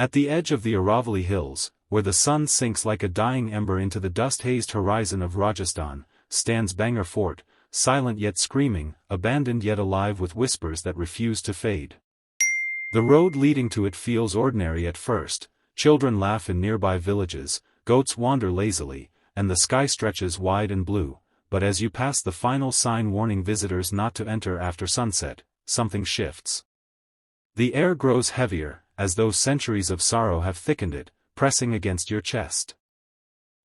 At the edge of the Aravalli Hills, where the sun sinks like a dying ember into the dust-hazed horizon of Rajasthan, stands Bhangarh Fort, silent yet screaming, abandoned yet alive with whispers that refuse to fade. The road leading to it feels ordinary at first, children laugh in nearby villages, goats wander lazily, and the sky stretches wide and blue, but as you pass the final sign warning visitors not to enter after sunset, something shifts. The air grows heavier, as though centuries of sorrow have thickened it, pressing against your chest.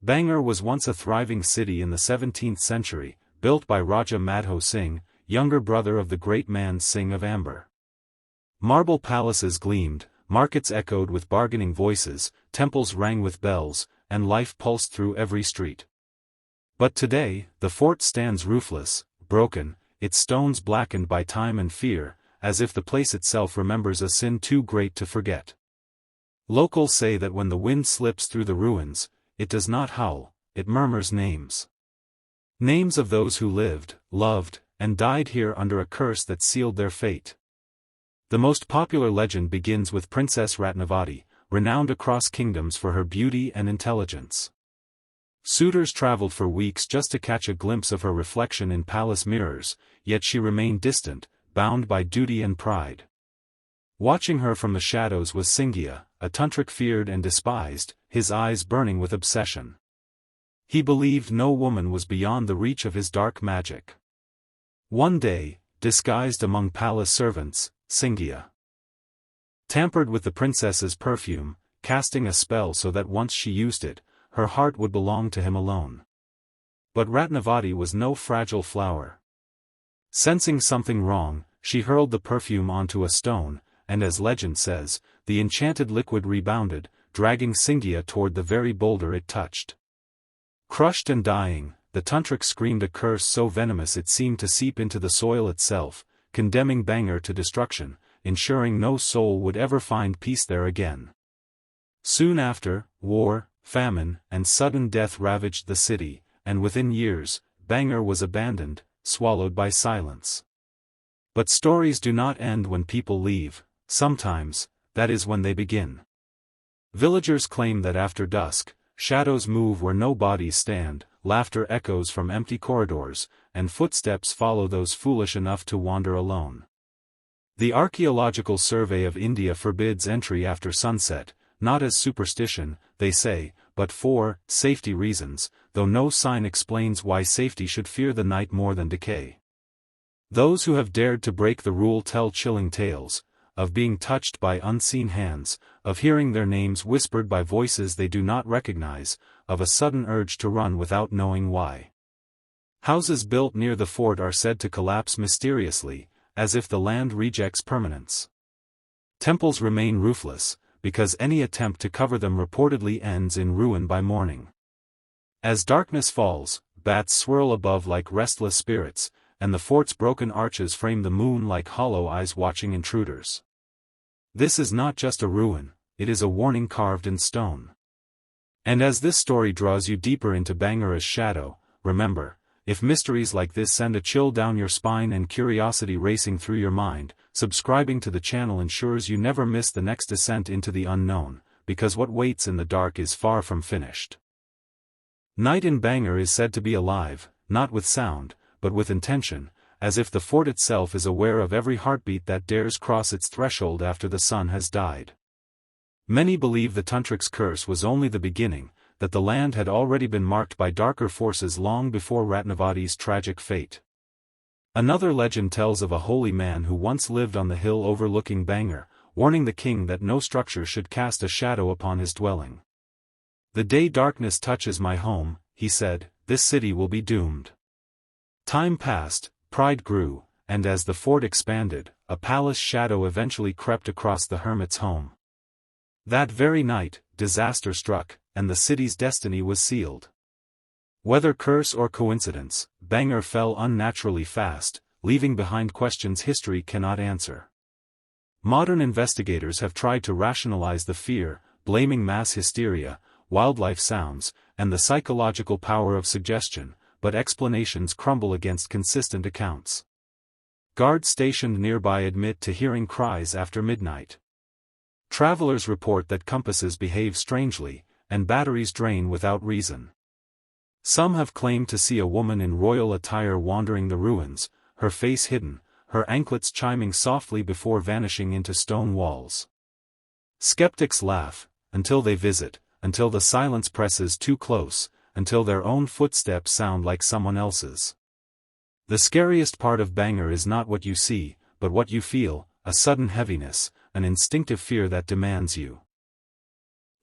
Bhangarh was once a thriving city in the 17th century, built by Raja Madho Singh, younger brother of the great man Singh of Amber. Marble palaces gleamed, markets echoed with bargaining voices, temples rang with bells, and life pulsed through every street. But today, the fort stands roofless, broken, its stones blackened by time and fear, as if the place itself remembers a sin too great to forget. Locals say that when the wind slips through the ruins, it does not howl, it murmurs names. Names of those who lived, loved, and died here under a curse that sealed their fate. The most popular legend begins with Princess Ratnavati, renowned across kingdoms for her beauty and intelligence. Suitors traveled for weeks just to catch a glimpse of her reflection in palace mirrors, yet she remained distant, bound by duty and pride. Watching her from the shadows was Singhiya, a tantric feared and despised, his eyes burning with obsession. He believed no woman was beyond the reach of his dark magic. One day, disguised among palace servants, Singhiya tampered with the princess's perfume, casting a spell so that once she used it, her heart would belong to him alone. But Ratnavati was no fragile flower. Sensing something wrong, she hurled the perfume onto a stone, and as legend says, the enchanted liquid rebounded, dragging Singhiya toward the very boulder it touched. Crushed and dying, the tantric screamed a curse so venomous it seemed to seep into the soil itself, condemning Bhangarh to destruction, ensuring no soul would ever find peace there again. Soon after, war, famine, and sudden death ravaged the city, and within years, Bhangarh was abandoned, swallowed by silence. But stories do not end when people leave, sometimes, that is when they begin. Villagers claim that after dusk, shadows move where no bodies stand, laughter echoes from empty corridors, and footsteps follow those foolish enough to wander alone. The Archaeological Survey of India forbids entry after sunset, not as superstition, they say, but for safety reasons, though no sign explains why safety should fear the night more than decay. Those who have dared to break the rule tell chilling tales, of being touched by unseen hands, of hearing their names whispered by voices they do not recognize, of a sudden urge to run without knowing why. Houses built near the fort are said to collapse mysteriously, as if the land rejects permanence. Temples remain roofless, because any attempt to cover them reportedly ends in ruin by morning. As darkness falls, bats swirl above like restless spirits, and the fort's broken arches frame the moon like hollow eyes watching intruders. This is not just a ruin, it is a warning carved in stone. And as this story draws you deeper into Bhangarh's shadow, remember, if mysteries like this send a chill down your spine and curiosity racing through your mind, subscribing to the channel ensures you never miss the next descent into the unknown, because what waits in the dark is far from finished. Night in Bhangarh is said to be alive, not with sound, but with intention, as if the fort itself is aware of every heartbeat that dares cross its threshold after the sun has died. Many believe the tantric's curse was only the beginning, that the land had already been marked by darker forces long before Ratnavati's tragic fate. Another legend tells of a holy man who once lived on the hill overlooking Bhangarh, warning the king that no structure should cast a shadow upon his dwelling. "The day darkness touches my home," he said, "this city will be doomed." Time passed, pride grew, and as the fort expanded, a palace shadow eventually crept across the hermit's home. That very night, disaster struck, and the city's destiny was sealed. Whether curse or coincidence, Bhangarh fell unnaturally fast, leaving behind questions history cannot answer. Modern investigators have tried to rationalize the fear, blaming mass hysteria, wildlife sounds, and the psychological power of suggestion, but explanations crumble against consistent accounts. Guards stationed nearby admit to hearing cries after midnight. Travelers report that compasses behave strangely, and batteries drain without reason. Some have claimed to see a woman in royal attire wandering the ruins, her face hidden, her anklets chiming softly before vanishing into stone walls. Skeptics laugh, until they visit, until the silence presses too close, until their own footsteps sound like someone else's. The scariest part of Bhangarh is not what you see, but what you feel, a sudden heaviness, an instinctive fear that demands you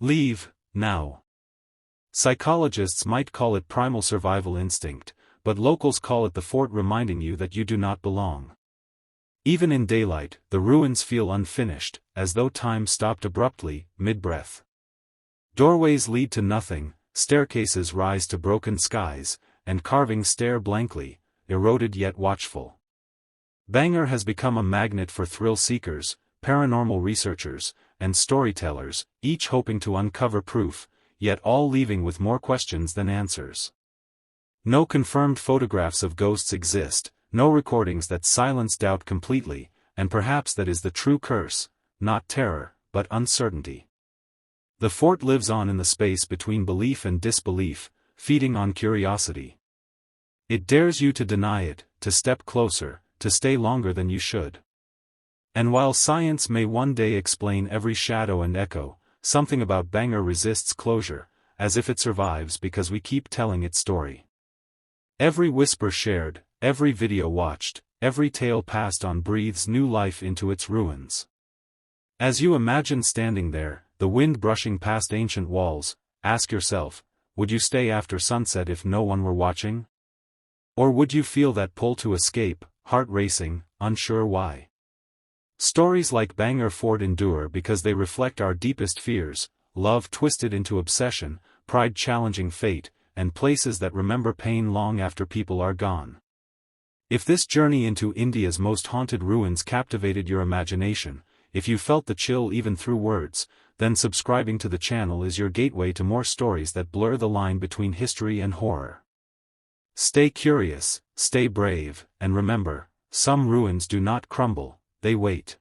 leave, now. Psychologists might call it primal survival instinct, but locals call it the fort reminding you that you do not belong. Even in daylight, the ruins feel unfinished, as though time stopped abruptly, mid-breath. Doorways lead to nothing, staircases rise to broken skies, and carvings stare blankly, eroded yet watchful. Bhangarh has become a magnet for thrill-seekers, paranormal researchers, and storytellers, each hoping to uncover proof, yet all leaving with more questions than answers. No confirmed photographs of ghosts exist, no recordings that silence doubt completely, and perhaps that is the true curse, not terror, but uncertainty. The fort lives on in the space between belief and disbelief, feeding on curiosity. It dares you to deny it, to step closer, to stay longer than you should. And while science may one day explain every shadow and echo, something about Bhangarh resists closure, as if it survives because we keep telling its story. Every whisper shared, every video watched, every tale passed on breathes new life into its ruins. As you imagine standing there, the wind brushing past ancient walls, ask yourself, would you stay after sunset if no one were watching? Or would you feel that pull to escape, heart racing, unsure why? Stories like Bhangarh Fort endure because they reflect our deepest fears, love twisted into obsession, pride challenging fate, and places that remember pain long after people are gone. If this journey into India's most haunted ruins captivated your imagination, if you felt the chill even through words, then subscribing to the channel is your gateway to more stories that blur the line between history and horror. Stay curious, stay brave, and remember, some ruins do not crumble, they wait.